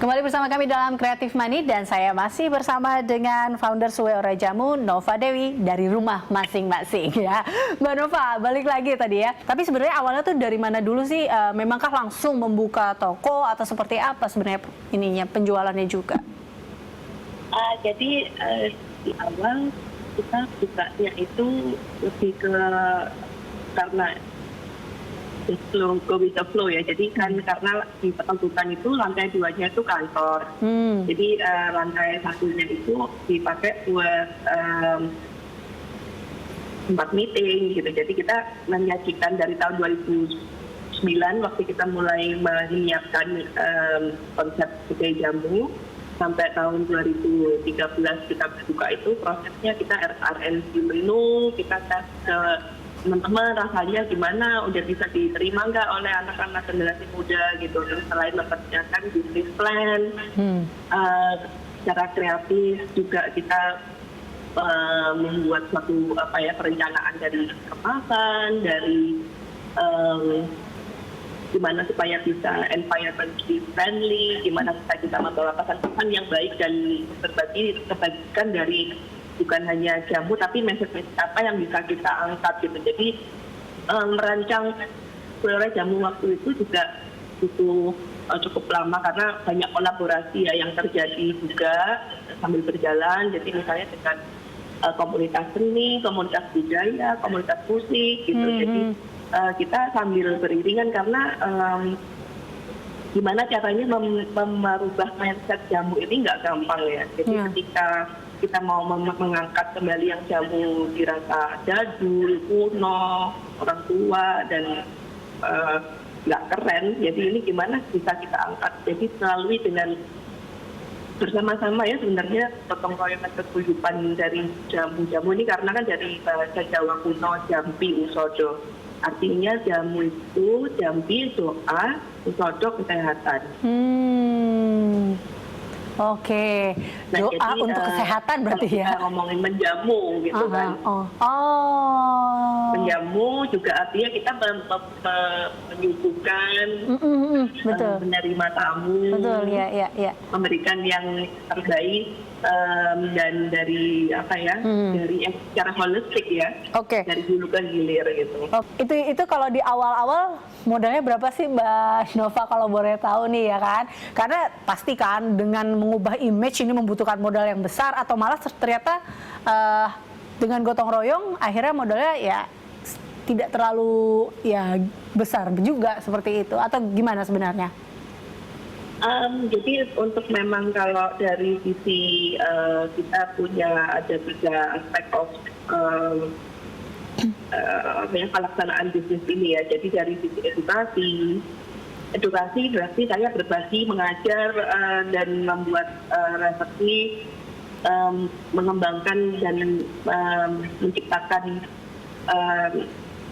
Kembali bersama kami dalam Creative Money dan saya masih bersama dengan founder Suweora Jamu, Nova Dewi dari rumah masing-masing ya. Mbak Nova, balik lagi tadi ya. Tapi sebenarnya awalnya tuh dari mana dulu sih? Memangkah langsung membuka toko atau seperti apa sebenarnya ininya penjualannya juga? Jadi di awal kita bukanya itu lebih ke karena go with the flow ya. Jadi kan karena di petamburan itu lantai 2-nya itu kantor. Jadi lantai 1-nya itu dipakai buat tempat meeting gitu. Jadi kita menyajikan dari tahun 2009 waktu kita mulai menyiapkan konsep kedai jamu sampai tahun 2013 kita buka itu prosesnya kita R&D menu, kita tes ke teman-teman rasanya gimana, udah bisa diterima nggak oleh anak-anak generasi muda gitu. Terus selain mempersiapkan bisnis plan, secara kreatif juga kita membuat suatu perencanaan dari kemasan, dari gimana supaya bisa environmentally friendly, gimana supaya kita membawa pesan-pesan yang baik dan terbagikan dari bukan hanya jamu tapi message-message apa yang bisa kita angkat gitu. Jadi merancang Suweora Jamu waktu itu juga butuh cukup lama karena banyak kolaborasi ya yang terjadi juga sambil berjalan. Jadi misalnya dengan komunitas seni, komunitas budaya, komunitas musik gitu. Jadi kita sambil beriringan karena gimana caranya merubah mindset jamu ini nggak gampang ya. Jadi ketika kita mau mengangkat kembali yang jamu dirasa jadul, kuno, orang tua dan nggak keren. Jadi ini gimana bisa kita angkat? Jadi melalui dengan bersama-sama ya sebenarnya gotong royong kehidupan dari jamu-jamu ini karena kan dari bahasa Jawa kuno jampi usodo. Artinya jamu itu jampi doa, usodo kesehatan. Oke, nah, doa jadi, untuk kesehatan berarti ya? Kita ngomongin menjamu gitu kan. Menjamu juga artinya kita menyuguhkan, menerima tamu, betul, ya. Memberikan yang terbaik dan dari dari secara holistik ya. Dari hulu ke hilir gitu. Itu kalau di awal-awal modalnya berapa sih Mbak Nova kalau boleh tahu nih ya kan? Karena pasti kan dengan mengubah image ini membutuhkan modal yang besar atau malah ternyata dengan gotong royong akhirnya modalnya ya tidak terlalu ya besar juga seperti itu atau gimana sebenarnya? Jadi untuk memang kalau dari sisi kita punya ada 3 aspek pelaksanaan bisnis ini ya. Jadi dari sisi edukasi berarti saya berbagi, mengajar dan membuat resepsi, mengembangkan dan menciptakan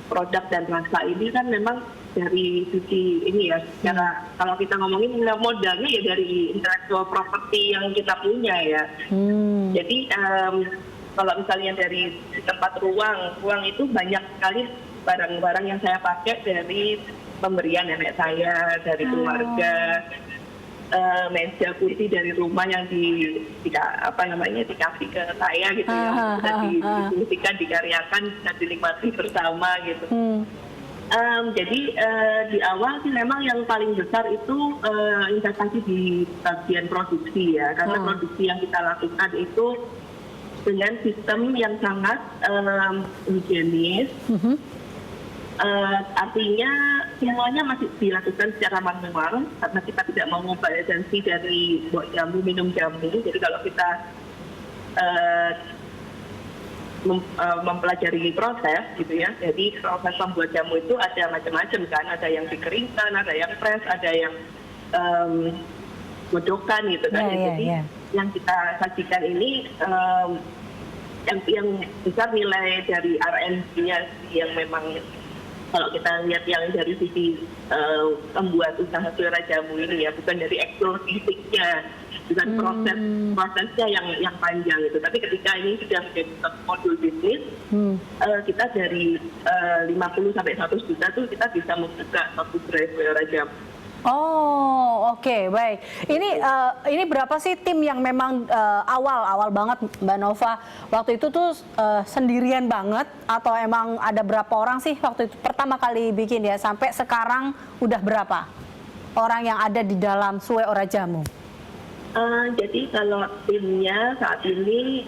produk dan rasa ini kan memang dari sisi ini ya, secara kalau kita ngomongin modalnya ya dari intellectual property yang kita punya ya. Jadi kalau misalnya dari tempat ruang itu banyak sekali barang-barang yang saya pakai dari pemberian nenek saya, dari keluarga, meja kursi dari rumah yang dikasih ke saya gitu ya, bisa difungsikan, dikaryakan, bisa dinikmati bersama gitu. Jadi di awal sih memang yang paling besar itu investasi di bagian produksi ya, karena produksi yang kita lakukan itu dengan sistem yang sangat higienis. Artinya semuanya masih dilakukan secara manual karena kita tidak mau mengubah esensi dari buat jamu, minum jamu. Jadi kalau kita mempelajari proses gitu ya, jadi proses membuat jamu itu ada macam-macam kan, ada yang dikeringkan, ada yang press, ada yang godokan gitu kan. Jadi yang kita sajikan ini yang besar nilai dari R&D-nya yang memang kalau kita lihat yang dari sisi membuat usaha Suweora Jamu ini ya, bukan dari eksklusifnya, bukan prosesnya yang panjang gitu. Tapi ketika ini sudah menjadi satu modul bisnis, kita dari 50 sampai 100 juta tuh kita bisa membuka satu gerai Suweora Jamu. Oh, oke, baik. Ini berapa sih tim yang memang awal banget Mbak Nova waktu itu tuh sendirian banget atau emang ada berapa orang sih waktu itu pertama kali bikin ya sampai sekarang udah berapa orang yang ada di dalam Sue Ora Jamu? Jadi kalau timnya saat ini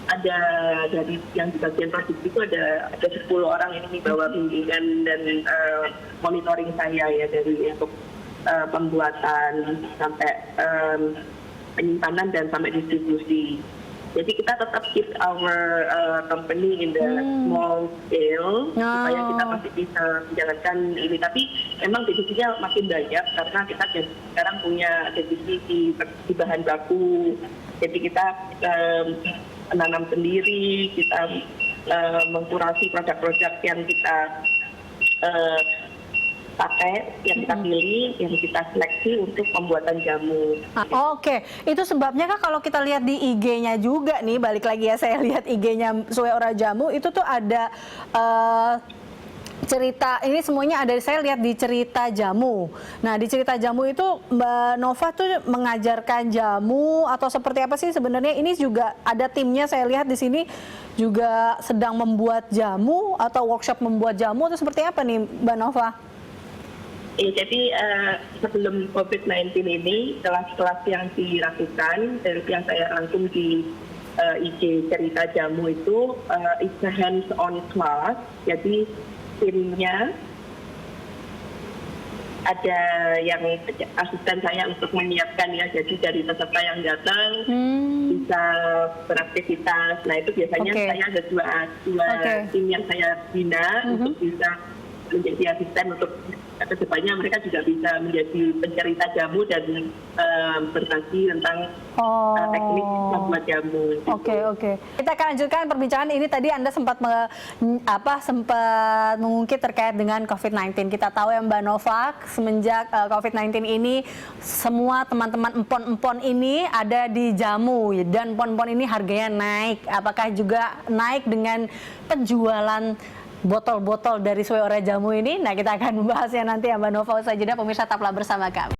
ada dari yang di bagian produksi itu ada 10 orang ini di bawah bimbingan dan monitoring saya ya dari untuk pembuatan sampai penyimpanan dan sampai distribusi. Jadi kita tetap keep our company in the small scale supaya kita masih bisa menjalankan ini. Tapi memang divisinya makin banyak karena kita sekarang punya divisi di bahan baku. Jadi kita menanam sendiri, kita mengkurasi produk-produk yang kita pakai, yang kita pilih, yang kita seleksi untuk pembuatan jamu. Oke, itu sebabnya kan kalau kita lihat di IG-nya juga nih, balik lagi ya saya lihat IG-nya Sue Ora Jamu itu tuh ada cerita, ini semuanya ada saya lihat di cerita jamu. Nah di cerita jamu itu Mbak Nova tuh mengajarkan jamu atau seperti apa sih sebenarnya? Ini juga ada timnya saya lihat di sini juga sedang membuat jamu atau workshop membuat jamu atau seperti apa nih Mbak Nova? Ya, jadi sebelum COVID-19 ini kelas-kelas yang dilakukan dari yang saya rangkum di IG cerita jamu itu it's a hands-on class. Jadi timnya ada yang asisten saya untuk menyiapkan ya, jadi dari peserta yang datang bisa beraktivitas. Nah itu biasanya saya ada dua tim yang saya bina untuk bisa menjadi asisten untuk kedepannya mereka juga bisa menjadi pencerita jamu dan berbagi tentang teknik membuat jamu. Oke. Kita akan lanjutkan perbincangan ini. Tadi Anda sempat mengungkit terkait dengan COVID-19. Kita tahu ya Mbak Nova, semenjak COVID-19 ini semua teman-teman empon-empon ini ada di jamu dan empon-empon ini harganya naik. Apakah juga naik dengan penjualan botol-botol dari Sue Ora Jamu ini? Nah kita akan membahasnya nanti ya Mbak Nova. Usai jeda pemirsa, tetaplah bersama kami.